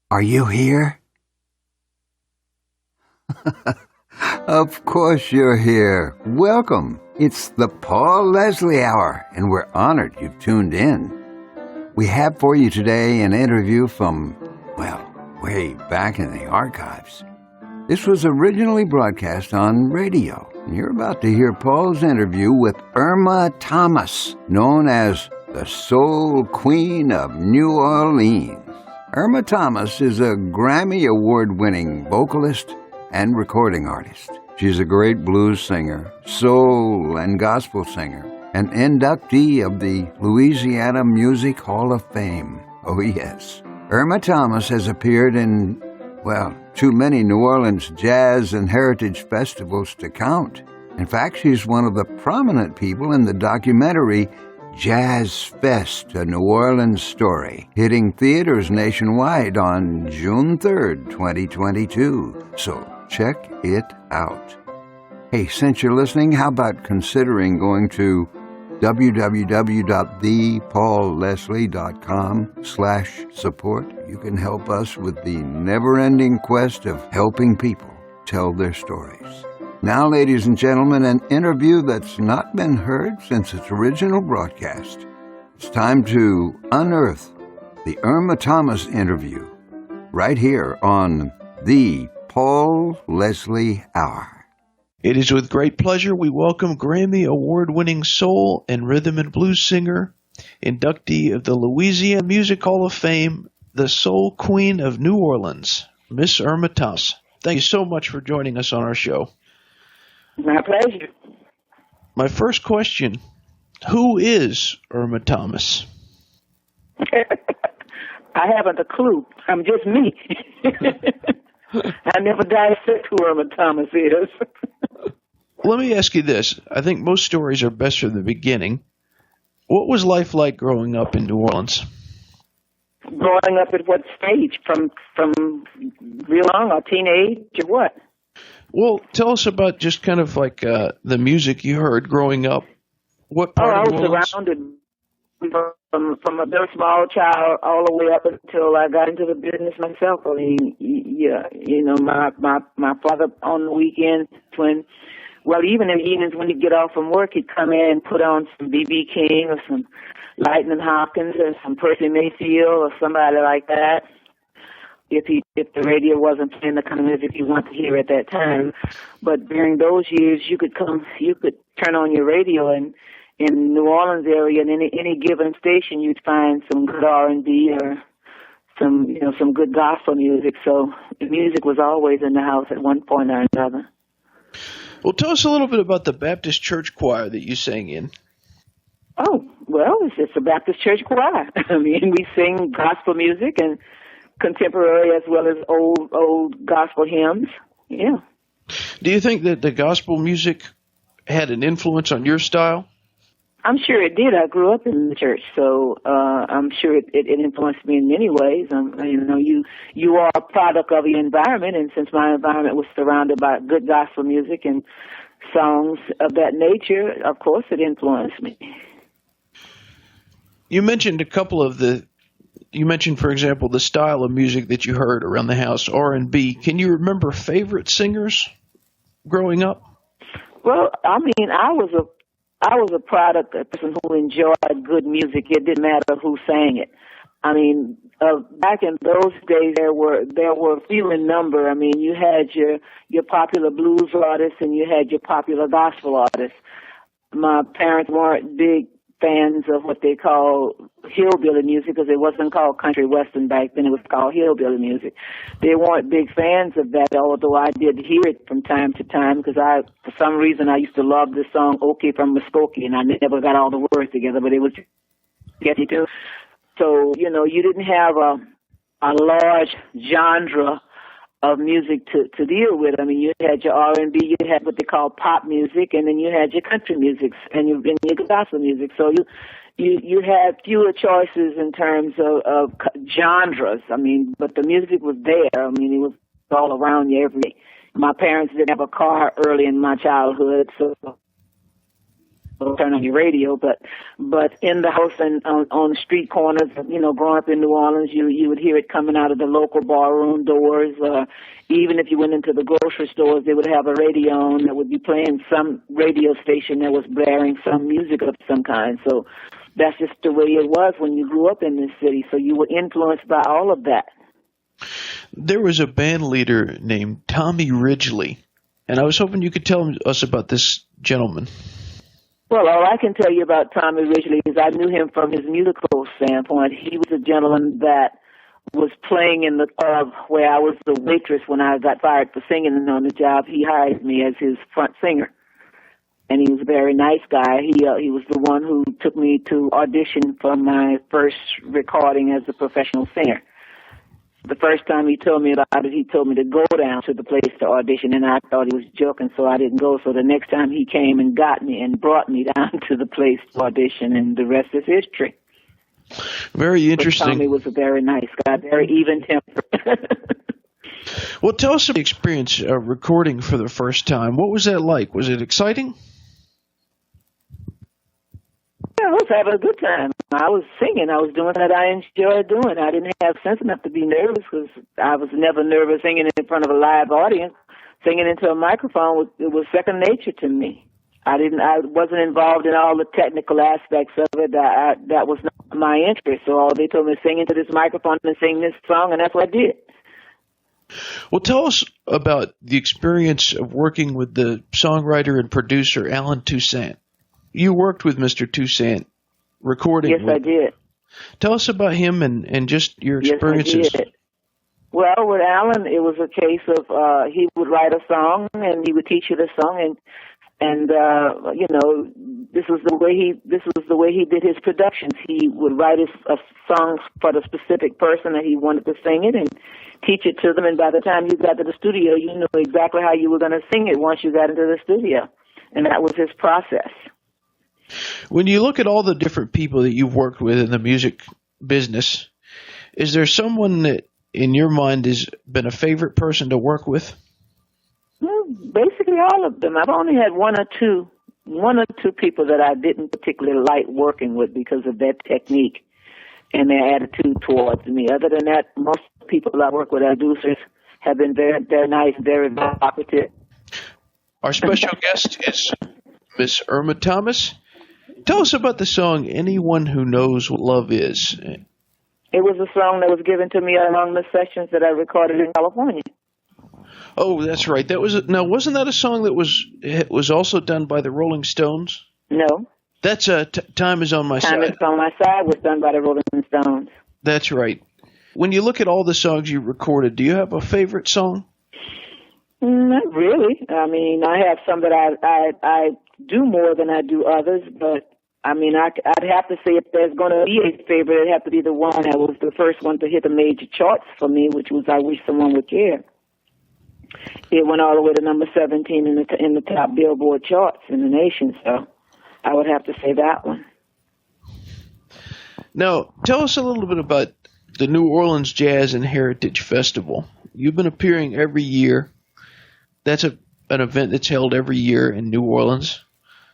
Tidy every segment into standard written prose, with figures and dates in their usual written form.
Are you here? Of course you're here. Welcome. It's the Paul Leslie Hour, and we're honored you've tuned in. We have for you today an interview from, well, way back in the archives. This was originally broadcast on radio, and you're about to hear Paul's interview with Irma Thomas, known as the Soul Queen of New Orleans. Irma Thomas is a Grammy Award-winning vocalist and recording artist. She's a great blues singer, soul and gospel singer, an inductee of the Louisiana Music Hall of Fame. Oh yes. Irma Thomas has appeared in, well, too many New Orleans jazz and heritage festivals to count. In fact, she's one of the prominent people in the documentary Jazz Fest, a New Orleans story, hitting theaters nationwide on June 3rd, 2022. So check it out. Hey, since you're listening, how about considering going to www.thepaulleslie.com/support? You can help us with the never-ending quest of helping people tell their stories. Now, ladies and gentlemen, an interview that's not been heard since its original broadcast. It's time to unearth the Irma Thomas interview right here on the Paul Leslie Hour. It is with great pleasure we welcome Grammy Award-winning soul and rhythm and blues singer, inductee of the Louisiana Music Hall of Fame, the Soul Queen of New Orleans, Miss Irma Thomas. Thank you so much for joining us on our show. My pleasure. My first question, who is Irma Thomas? I haven't a clue. I'm just me. I never dissect who Irma Thomas is. Let me ask you this. I think most stories are best from the beginning. What was life like growing up in New Orleans? Growing up at what stage? From real young or teenage or what? Well, tell us about just kind of like the music you heard growing up. What part I of was New Orleans? surrounded from a very small child all the way up until I got into the business myself. I mean, yeah, you know, my father on the weekends even in the evenings when he'd get off from work, he'd come in and put on some B.B. King or some Lightning Hopkins or some Percy Mayfield or somebody like that. If the radio wasn't playing the kind of music you want to hear at that time. But during those years, you could turn on your radio, and in New Orleans area, in any given station, you'd find some good R&B or some good gospel music. So the music was always in the house at one point or another. Well, tell us a little bit about the Baptist church choir that you sang in. Oh, well, it's a Baptist church choir. I mean, we sing gospel music and contemporary as well as old gospel hymns. Yeah. Do you think that the gospel music had an influence on your style? I'm sure it did. I grew up in the church, so I'm sure it influenced me in many ways. You are a product of your environment, and since my environment was surrounded by good gospel music and songs of that nature, of course it influenced me. You mentioned for example, the style of music that you heard around the house, R&B. Can you remember favorite singers growing up? Well, I mean, I was a product, a person who enjoyed good music. It didn't matter who sang it. I mean, back in those days, there were few in number. I mean, you had your popular blues artists and you had your popular gospel artists. My parents weren't big fans of what they call hillbilly music, because it wasn't called country western back then. It was called hillbilly music. They weren't big fans of that, although I did hear it from time to time, because for some reason, I used to love this song, "Okay from Muskogee," and I never got all the words together, but it was catchy too. So, you didn't have a large genre of music to deal with. I mean, you had your R&B, you had what they call pop music, and then you had your country music and your gospel music. So you had fewer choices in terms of genres. I mean, but the music was there. I mean, it was all around you every day. My parents didn't have a car early in my childhood, so turn on your radio, but in the house and on the street corners, growing up in New Orleans, you would hear it coming out of the local barroom doors. Even if you went into the grocery stores, they would have a radio on that would be playing some radio station that was blaring some music of some kind. So that's just the way it was when you grew up in this city. So you were influenced by all of that. There was a band leader named Tommy Ridgely, and I was hoping you could tell us about this gentleman. Well, all I can tell you about Tommy Ridgely is I knew him from his musical standpoint. He was a gentleman that was playing in the club where I was the waitress when I got fired for singing on the job. He hired me as his front singer, and he was a very nice guy. He was the one who took me to audition for my first recording as a professional singer. The first time he told me about it, he told me to go down to the place to audition, and I thought he was joking, so I didn't go. So the next time he came and got me and brought me down to the place to audition, and the rest is history. Very interesting. But Tommy was a very nice guy, very even-tempered. Well, tell us about the experience recording for the first time. What was that like? Was it exciting? I was having a good time. I was singing. I was doing what I enjoyed doing. I didn't have sense enough to be nervous because I was never nervous singing in front of a live audience. Singing into a microphone was second nature to me. I wasn't involved in all the technical aspects of it. That was not my interest. So all they told me to sing into this microphone and sing this song, and that's what I did. Well, tell us about the experience of working with the songwriter and producer Alan Tucson. You worked with Mr. Tucson recording. Yes, I did. Tell us about him and just your experiences. Yes, I did. Well, with Alan, it was a case of he would write a song and he would teach you the song, and this was the way he did his productions. He would write a song for the specific person that he wanted to sing it and teach it to them. And by the time you got to the studio, you knew exactly how you were going to sing it once you got into the studio, and that was his process. When you look at all the different people that you've worked with in the music business, is there someone that in your mind has been a favorite person to work with? Well, basically all of them. I've only had one or two people that I didn't particularly like working with because of their technique and their attitude towards me. Other than that, most people I work with, producers, have been very, very nice, very cooperative. Our special guest is Miss Irma Thomas. Tell us about the song "Anyone Who Knows What Love Is." It was a song that was given to me among the sessions that I recorded in California. Oh, that's right. Now, wasn't that a song that was also done by the Rolling Stones? No. That's "Time Is on My Side." "Time Is on My Side" was done by the Rolling Stones. That's right. When you look at all the songs you recorded, do you have a favorite song? Not really. I mean, I have some that I do more than I do others, but I mean, I'd have to say if there's going to be a favorite, it'd have to be the one that was the first one to hit the major charts for me, which was "I Wish Someone Would Care." It went all the way to number 17 in the top Billboard charts in the nation, so I would have to say that one. Now, tell us a little bit about the New Orleans Jazz and Heritage Festival. You've been appearing every year. That's an event that's held every year in New Orleans.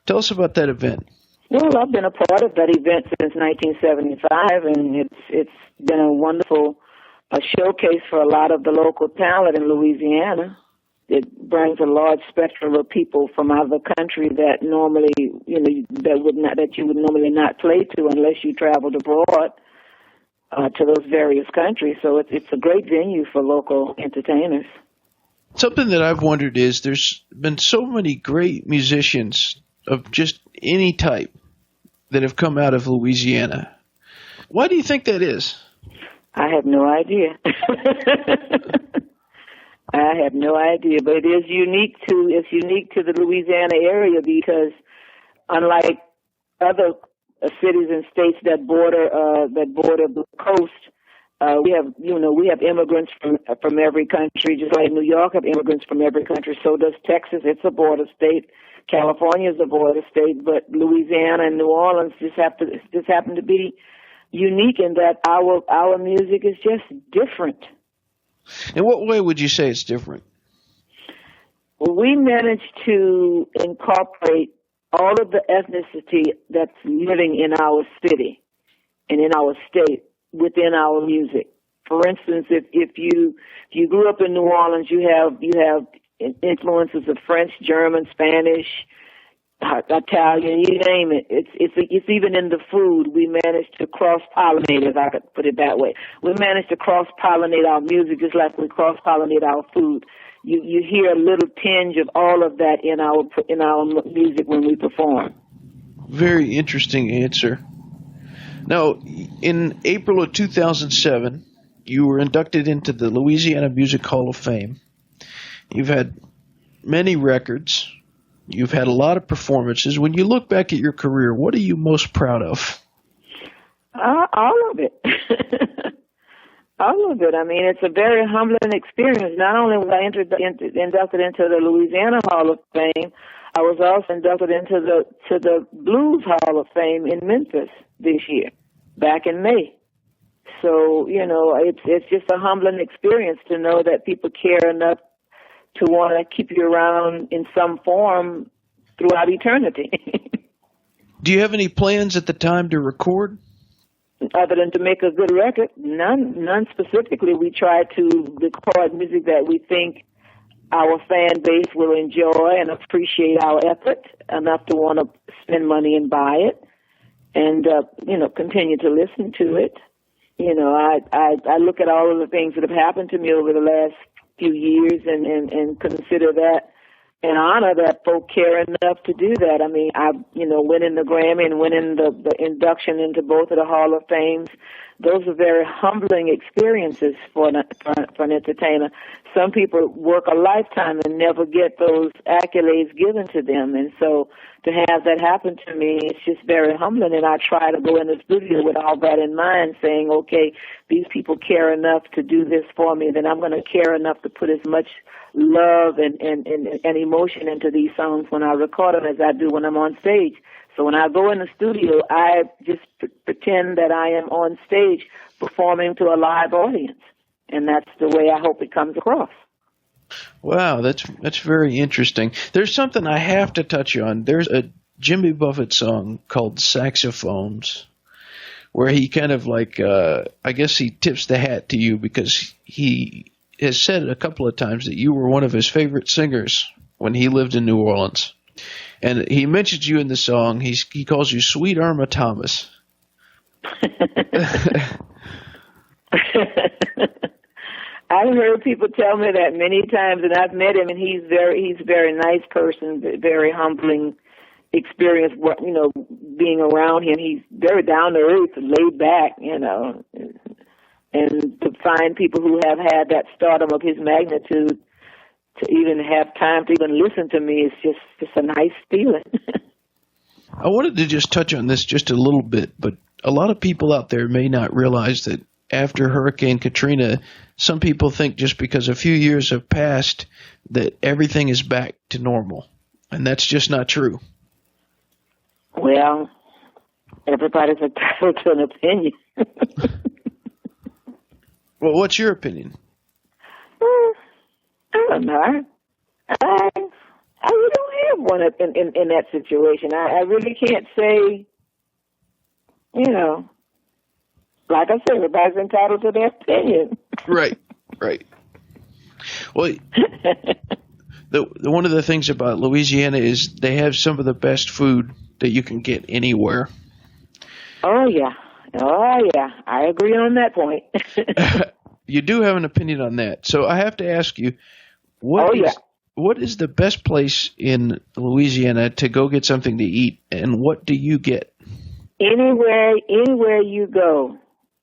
Tell us about that event. Well, I've been a part of that event since 1975, and it's been a wonderful showcase for a lot of the local talent in Louisiana. It brings a large spectrum of people from out of the country that normally, that you would normally not play to unless you traveled abroad to those various countries. So it's a great venue for local entertainers. Something that I've wondered is there's been so many great musicians of just any type that have come out of Louisiana. Why do you think that is? I have no idea. I have no idea, but it is unique to the Louisiana area because unlike other cities and states that border the coast, we have immigrants from every country, just like New York have immigrants from every country. So does Texas. It's a border state. California is a border state, but Louisiana and New Orleans just happen to be unique in that our music is just different. In what way would you say it's different? Well, we managed to incorporate all of the ethnicity that's living in our city and in our state within our music. For instance, if you grew up in New Orleans, you have influences of French, German, Spanish, Italian, you name it. It's even in the food. We managed to cross-pollinate, if I could put it that way. We managed to cross-pollinate our music just like we cross-pollinate our food. You hear a little tinge of all of that in our music when we perform. Very interesting answer. Now, in April of 2007, you were inducted into the Louisiana Music Hall of Fame. You've had many records. You've had a lot of performances. When you look back at your career, what are you most proud of? All of it. All of it. I mean, it's a very humbling experience. Not only was I inducted into the Louisiana Hall of Fame, I was also inducted into the Blues Hall of Fame in Memphis this year, back in May. So, it's just a humbling experience to know that people care enough to want to keep you around in some form throughout eternity. Do you have any plans at the time to record? Other than to make a good record? None specifically. We try to record music that we think our fan base will enjoy and appreciate our effort enough to want to spend money and buy it and, continue to listen to it. I look at all of the things that have happened to me over the last few years and consider that an honor that folk care enough to do that. I mean, winning the Grammy and winning the induction into both of the Hall of Fames, those are very humbling experiences for an entertainer. Some people work a lifetime and never get those accolades given to them. And so to have that happen to me, it's just very humbling. And I try to go in the studio with all that in mind, saying, okay, these people care enough to do this for me, then I'm going to care enough to put as much love and emotion into these songs when I record them as I do when I'm on stage. So when I go in the studio, I just pretend that I am on stage performing to a live audience. And that's the way I hope it comes across. Wow, that's very interesting. There's something I have to touch on. There's a Jimmy Buffett song called Saxophones, where he kind of I guess he tips the hat to you because he has said a couple of times that you were one of his favorite singers when he lived in New Orleans. And he mentions you in the song. He calls you Sweet Irma Thomas. I've heard people tell me that many times, and I've met him, and he's a very nice person, very humbling experience. Being around him, he's very down to earth, laid back, and to find people who have had that stardom of his magnitude to even have time to even listen to me is just a nice feeling. I wanted to just touch on this just a little bit, but a lot of people out there may not realize that after Hurricane Katrina, some people think just because a few years have passed that everything is back to normal, and that's just not true. Well, everybody's entitled to an opinion. Well, what's your opinion? I don't know. I really don't have one in that situation. I really can't say, like I said, everybody's entitled to their opinion. Right. Well, one of the things about Louisiana is they have some of the best food that you can get anywhere. Oh, yeah. I agree on that point. You do have an opinion on that. So I have to ask you, what is the best place in Louisiana to go get something to eat, and what do you get? Anywhere you go,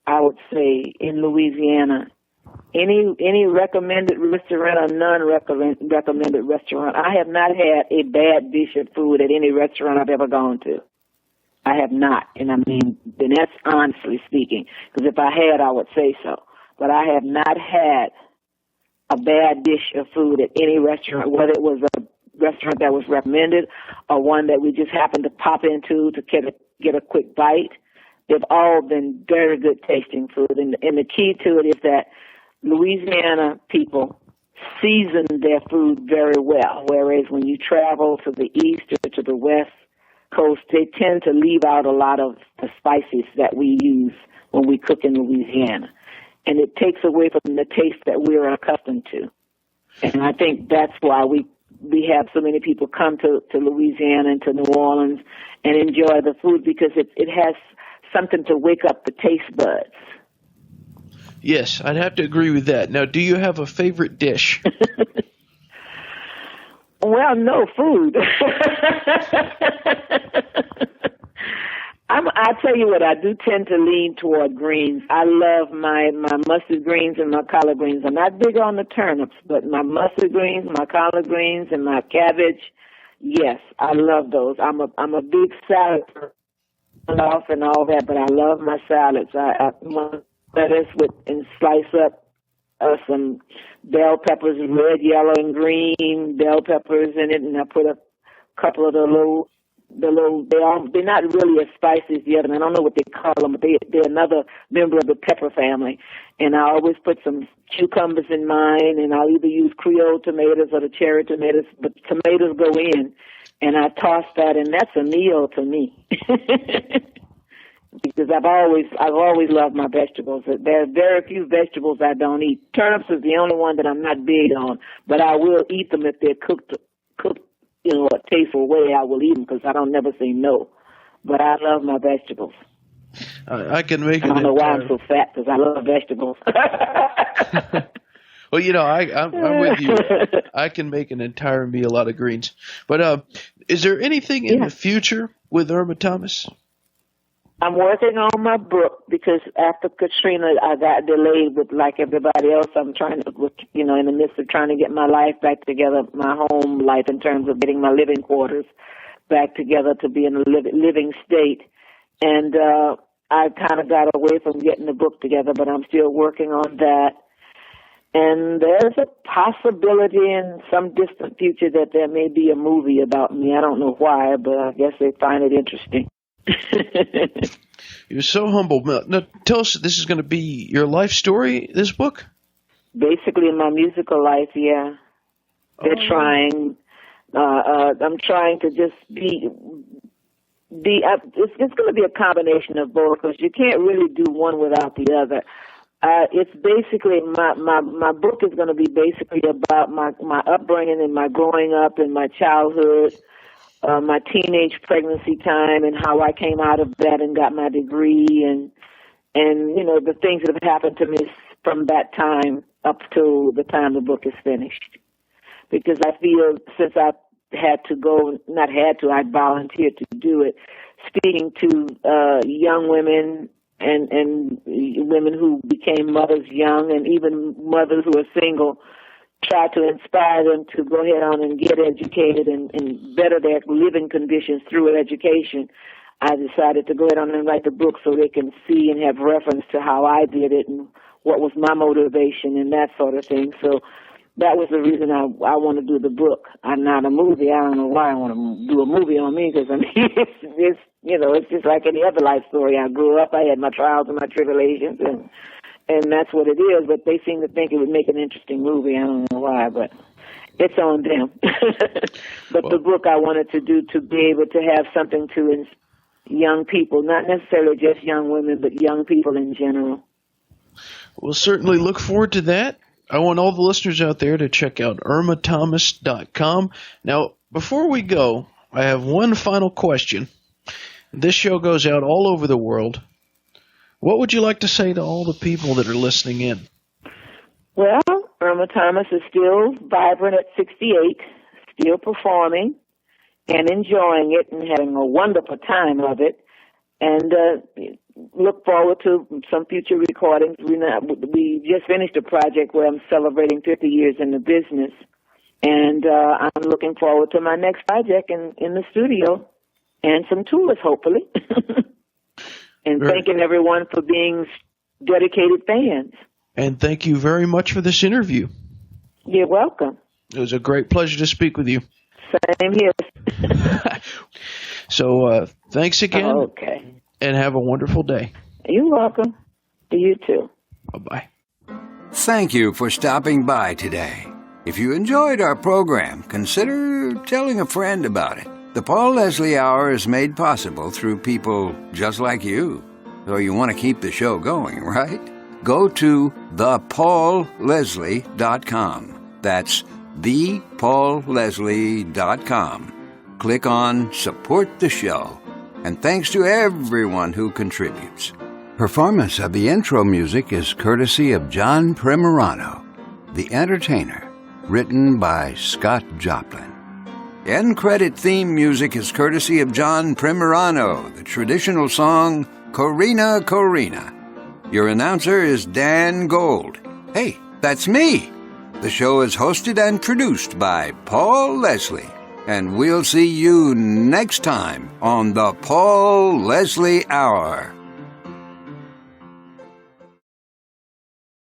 I would say, in Louisiana, any recommended restaurant or non-recommended restaurant, I have not had a bad dish of food at any restaurant I've ever gone to. I have not, and that's honestly speaking, because if I had, I would say so. But I have not had a bad dish of food at any restaurant, whether it was a restaurant that was recommended or one that we just happened to pop into to get a quick bite. They've all been very good tasting food. And the key to it is that Louisiana people season their food very well, whereas when you travel to the east or to the west, Coast, they tend to leave out a lot of the spices that we use when we cook in Louisiana. And it takes away from the taste that we're accustomed to. And I think that's why we have so many people come to Louisiana and to New Orleans and enjoy the food, because it has something to wake up the taste buds. Yes, I'd have to agree with that. Now, do you have a favorite dish? Well, no food. I'll tell you what, I do tend to lean toward greens. I love my mustard greens and my collard greens. I'm not big on the turnips, but my mustard greens, my collard greens, and my cabbage, yes, I love those. I'm a big salad off and all that, but I love my salads. I want lettuce and slice up some bell peppers, red, yellow, and green bell peppers in it, and I put a couple of the little they're not really as spicy as the other. I don't know what they call them, but they're another member of the pepper family. And I always put some cucumbers in mine, and I'll either use Creole tomatoes or the cherry tomatoes, but tomatoes go in, and I toss that, and that's a meal to me. Because I've always loved my vegetables. There are very few vegetables I don't eat. Turnips is the only one that I'm not big on, but I will eat them if they're cooked, a tasteful way. I will eat them because I don't never say no. But I love my vegetables. I can make. I don't know why I'm so fat, because I love vegetables. Well, I'm with you. I can make an entire meal out of greens. But is there anything in the future with Irma Thomas? I'm working on my book, because after Katrina, I got delayed with, like everybody else. I'm trying to, in the midst of trying to get my life back together, my home life in terms of getting my living quarters back together to be in a living state. And I kind of got away from getting the book together, but I'm still working on that. And there's a possibility in some distant future that there may be a movie about me. I don't know why, but I guess they find it interesting. You're so humble. Now, tell us, this is going to be your life story, this book? Basically, my musical life, yeah. They're trying. I'm trying to just be. It's going to be a combination of both, because you can't really do one without the other. It's basically my book is going to be basically about my upbringing and my growing up and my childhood. My teenage pregnancy time and how I came out of that and got my degree, and the things that have happened to me from that time up to the time the book is finished. Because I feel, since I I volunteered to do it, speaking to young women and women who became mothers young, and even mothers who are single, try to inspire them to go ahead on and get educated and better their living conditions through education. I decided to go ahead on and write the book so they can see and have reference to how I did it and what was my motivation and that sort of thing. So that was the reason I want to do the book. I'm not a movie. I don't know why I want to do a movie on me, because it's just like any other life story. I grew up, I had my trials and my tribulations, and that's what it is, but they seem to think it would make an interesting movie. I don't know why, but it's on them. But the book I wanted to do to be able to have something to young people, not necessarily just young women, but young people in general. We'll certainly look forward to that. I want all the listeners out there to check out irmathomas.com. Now, before we go, I have one final question. This show goes out all over the world. What would you like to say to all the people that are listening in? Well, Irma Thomas is still vibrant at 68, still performing and enjoying it and having a wonderful time of it. And look forward to some future recordings. We just finished a project where I'm celebrating 50 years in the business. And I'm looking forward to my next project in the studio and some tours, hopefully. And thanking everyone for being dedicated fans. And thank you very much for this interview. You're welcome. It was a great pleasure to speak with you. Same here. So thanks again. Okay. And have a wonderful day. You're welcome. You too. Bye-bye. Thank you for stopping by today. If you enjoyed our program, consider telling a friend about it. The Paul Leslie Hour is made possible through people just like you. So you want to keep the show going, right? Go to thepaulleslie.com. That's thepaulleslie.com. Click on Support the Show. And thanks to everyone who contributes. Performance of the intro music is courtesy of John Primorano, The Entertainer, written by Scott Joplin. End credit theme music is courtesy of John Primorano, the traditional song Corina Corina. Your announcer is Dan Gold. Hey, that's me. The show is hosted and produced by Paul Leslie. And we'll see you next time on the Paul Leslie Hour.